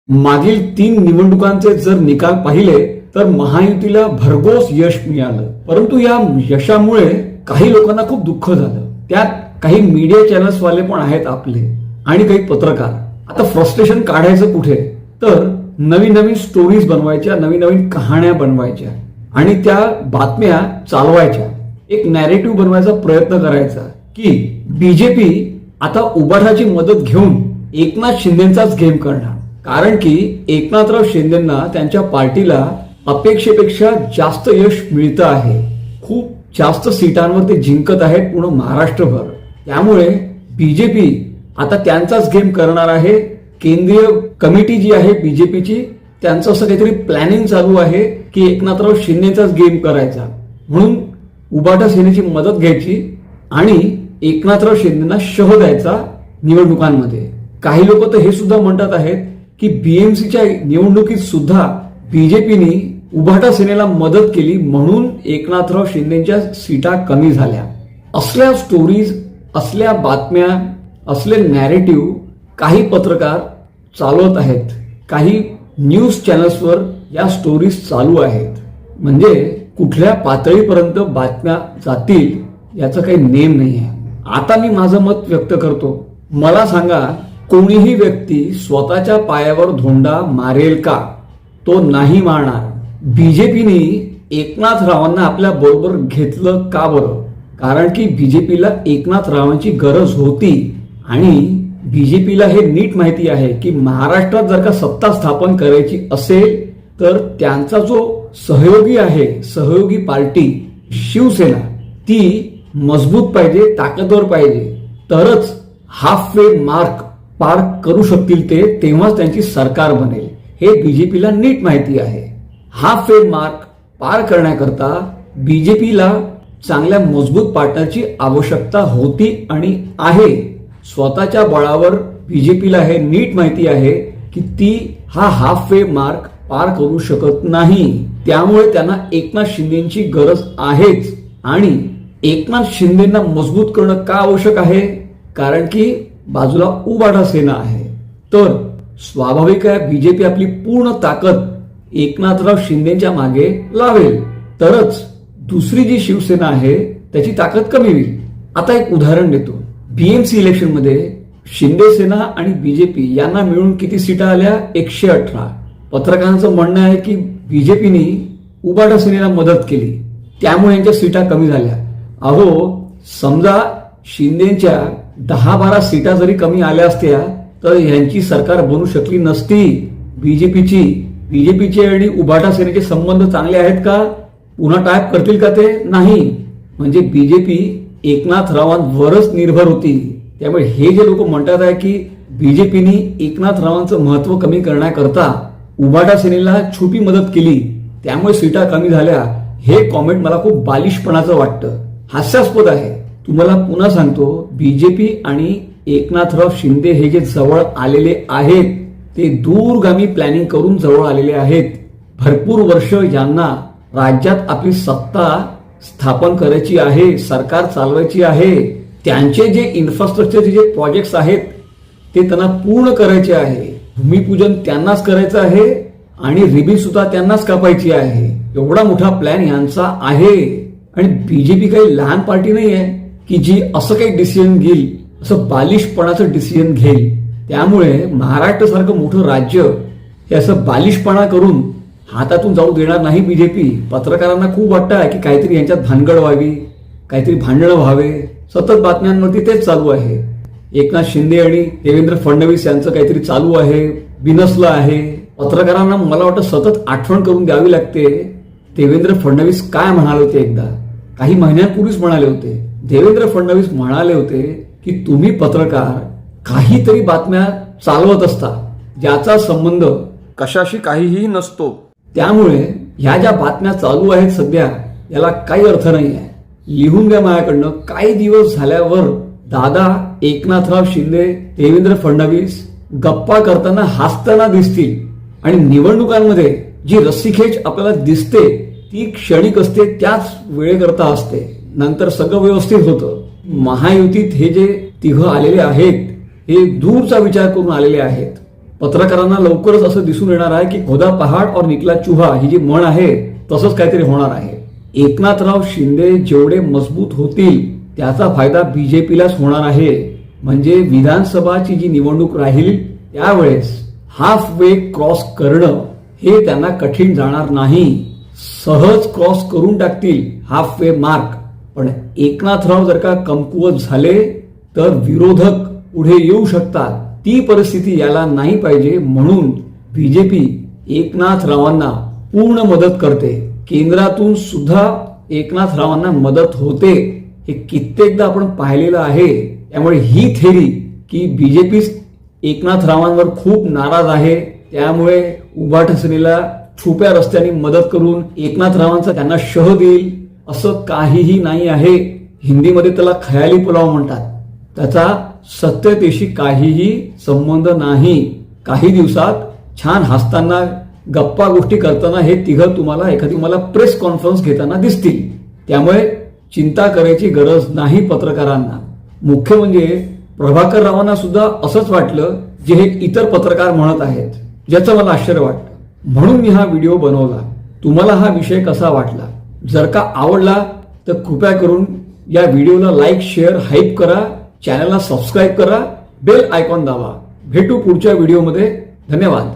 मागील 3 निवडणुकांचे जर निकाल पाहिले तर महायुतीला भरघोस यश मिळालं, परंतु या यशामुळे काही लोकांना खूप दुःख झालं. त्यात काही मीडिया चॅनल्स वाले पण आहेत आपले आणि काही पत्रकार. आता फ्रस्ट्रेशन काढायचं कुठे, तर नवीन नवीन स्टोरीज बनवायच्या, नवीन नवीन कहाण्या बनवायच्या आणि त्या बातम्या चालवायच्या. एक नॅरेटिव्ह बनवायचा प्रयत्न करायचा की बीजेपी आता उबाठाची मदत घेऊन एकनाथ शिंदेचाच गेम करणार, कारण की एकनाथराव शिंदेंना त्यांच्या पार्टीला अपेक्षेपेक्षा जास्त यश मिळतं आहे. खूप जास्त सीटांवर ते जिंकत आहेत पूर्ण महाराष्ट्रभर. त्यामुळे बीजेपी आता त्यांचाच गेम करणार आहे. केंद्रीय कमिटी जी आहे बीजेपीची, त्यांचं असं काहीतरी प्लॅनिंग चालू आहे की एकनाथराव शिंदेचाच गेम करायचा, म्हणून उबाटा सेनेची मदत घ्यायची आणि एकनाथराव शिंदेना शह द्यायचा निवडणुकांमध्ये. काही लोक तर हे सुद्धा म्हणतात आहेत की बीएमसीच्या निवडणुकीत सुद्धा बीजेपीने उबाटा सेनेला मदत केली म्हणून एकनाथराव शिंदेच्या सीटा कमी झाल्या. असल्या स्टोरीज, असल्या बातम्या, असले नॅरेटिव्ह काही पत्रकार चालवत आहेत. काही न्यूज चॅनल्सवर या स्टोरीज चालू आहेत. म्हणजे कुठल्या पातळीपर्यंत बातम्या जातील याचा काही नेम नाही आहे. आता मी माझं मत व्यक्त करतो. मला सांगा, कोणीही व्यक्ती स्वतःच्या पायावर धोंडा मारेल का? तो नाही मारणार. बीजेपीने एकनाथरावांना आपल्या बरोबर घेतलं का बरं? कारण की बीजेपीला एकनाथरावांची गरज होती आणि बीजेपीला हे नीट माहिती आहे की महाराष्ट्रात जर का सत्ता स्थापन करायची असेल तर त्यांचा जो सहयोगी आहे, सहयोगी पार्टी शिवसेना, ती मजबूत पाहिजे, ताकदवर पाहिजे, तरच हाफ वे मार्क पार करू शकतील ते, तेव्हाच त्यांची सरकार बनेल. हे बीजेपीला नीट माहिती आहे. हाफ वे मार्क पार करण्याकरता बीजेपीला चांगल्या मजबूत पार्टनरची आवश्यकता होती आणि आहे. स्वतःच्या बळावर बीजेपीला हे नीट माहिती आहे की ती हा हाफ वे मार्क पार करू शकत नाही. त्यामुळे त्यांना एकनाथ शिंदेची गरज आहेच. आणि एकनाथ शिंदेना मजबूत करणं का आवश्यक आहे? कारण की बाजूला उबाटा सेना आहे. तर स्वाभाविक आहे बीजेपी आपली पूर्ण ताकद एकनाथराव शिंदेच्या मागे लावेल, तरच दुसरी जी शिवसेना आहे त्याची ताकद कमी होईल. आता एक उदाहरण देतो. बीएमसी इलेक्शन मध्ये शिंदे सेना आणि बीजेपी यांना मिळून किती सीटा आल्या? 118. पत्रकारांचं म्हणणं आहे की बीजेपीने उबाटा सेनेला मदत केली, त्यामुळे यांच्या सीटा कमी झाल्या. अहो, समजा शिंदेच्या 10-12 सीटा जरी कमी आल्या असत्या तर यांची सरकार बनू शकली नसती. बीजेपीचे आणि उबाटा सेनेचे संबंध चांगले आहेत का? पुन्हा टाईप करतील का ते? नाही. म्हणजे बीजेपी एकनाथरावांवरच निर्भर होती. त्यामुळे हे जे लोक म्हणतात आहे की बीजेपीने एकनाथरावांचं महत्व कमी करण्याकरता उबाटा सेनेला छोटी मदत केली त्यामुळे सीटा कमी झाल्या, हे कॉमेंट मला खूप बालिशपणाचं वाटतं, हास्यास्पद आहे. तुम्हाला पुन्हा सांगतो, बीजेपी आणि एकनाथराव शिंदे हे जे जवळ आलेले आहेत ते दूरगामी प्लॅनिंग करून जवळ आलेले आहेत. भरपूर वर्ष यांना राज्यात आपली सत्ता स्थापन करायची आहे, सरकार चालवायची आहे. त्यांचे जे इन्फ्रास्ट्रक्चरचे जे प्रोजेक्ट्स आहेत ते त्यांना पूर्ण करायचे आहे. भूमिपूजन त्यांनाच करायचं आहे आणि रिबीन सुद्धा त्यांनाच कापायची आहे. एवढा मोठा प्लॅन यांचा आहे. आणि बीजेपी काही लहान पार्टी नाही आहे की जी असं काही डिसिजन घेईल, असं बालिशपणाचं डिसिजन घेईल. त्यामुळे महाराष्ट्र सारखं मोठं राज्य हे असं बालिशपणा करून हातातून जाऊ देणार नाही बीजेपी. पत्रकारांना खूप वाटतं की काहीतरी यांच्यात भानगड व्हावी, काहीतरी भांडणं व्हावे. सतत बातम्यांवरती तेच चालू आहे. एकनाथ शिंदे आणि देवेंद्र फडणवीस यांचं काहीतरी चालू आहे, बिनसलं आहे. पत्रकारांना मला वाटतं सतत आठवण करून द्यावी लागते. देवेंद्र फडणवीस काय म्हणाले होते? एकदा काही महिन्यांपूर्वीच म्हणाले होते. देवेंद्र फडणवीस म्हणाले होते की तुम्ही पत्रकार काहीतरी बातम्या चालवत असता ज्याचा संबंध कशाशी काहीही नसतो. त्यामुळे ह्या ज्या बातम्या चालू आहेत सध्या याला काही अर्थ नाही आहे. लिहून घ्या माझ्याकडनं. काही दिवस झाल्यावर दादा एकनाथराव शिंदे, देवेंद्र फडणवीस गप्पा करताना हसताना दिसतील आणि निवडणुकांमध्ये जी रस्सीखेच आपल्याला दिसते ती क्षणिक असते, त्याच वेळेकरता असते. नंतर सगळं व्यवस्थित होतं. महायुतीत हे जे तिघं आलेले आहेत हे दूरचा विचार करून आलेले आहेत. पत्रकारांना लवकरच असं दिसून येणार आहे की खोदा पहाड और निकला चूहा ही जी म्हण आहे तसंच काहीतरी होणार आहे. एकनाथराव शिंदे जेवढे मजबूत होतील त्याचा फायदा बीजेपीलाच होणार आहे. म्हणजे विधानसभाची जी निवडणूक राहील त्यावेळेस हाफ वे क्रॉस करणं हे त्यांना कठीण जाणार नाही. सहज क्रॉस करून टाकतील हाफ वे मार्क. पण एकनाथराव जर का कमकुवत झाले तर विरोधक पुढे येऊ शकतात. ती परिस्थिती यायला नाही पाहिजे म्हणून बीजेपी एकनाथरावांना पूर्ण मदत करते. केंद्रातून सुद्धा एकनाथरावांना मदत होते हे कित्येकदा आपण पाहिलेलं आहे. त्यामुळे ही थेरी की बीजेपी एकनाथरावांवर खूप नाराज आहे त्यामुळे उभाटा सेनेला छुप्या रस्त्याने मदत करून एकनाथरावांचा त्यांना शह देईल असं काहीही नाही आहे. हिंदीमध्ये त्याला खयाली पुलाव म्हणतात. त्याचा सत्यतेशी काहीही संबंध नाही. काही दिवसात छान हसताना गप्पा गोष्टी करताना हे तिघं तुम्हाला प्रेस कॉन्फरन्स घेताना दिसतील. त्यामुळे चिंता करायची गरज नाही पत्रकारांना. मुख्य म्हणजे प्रभाकर रावांना सुद्धा असंच वाटलं जे हे इतर पत्रकार म्हणत आहेत, ज्याचं मला आश्चर्य वाटतं. म्हणून मी हा व्हिडिओ बनवला. तुम्हाला हा विषय कसा वाटला? जर का आवडला तर कृपया करून या व्हिडिओला लाईक, शेअर, हाईप करा. चॅनलला सबस्क्राईब करा. बेल आयकॉन दाबा. भेटू पुढच्या व्हिडिओमध्ये. धन्यवाद.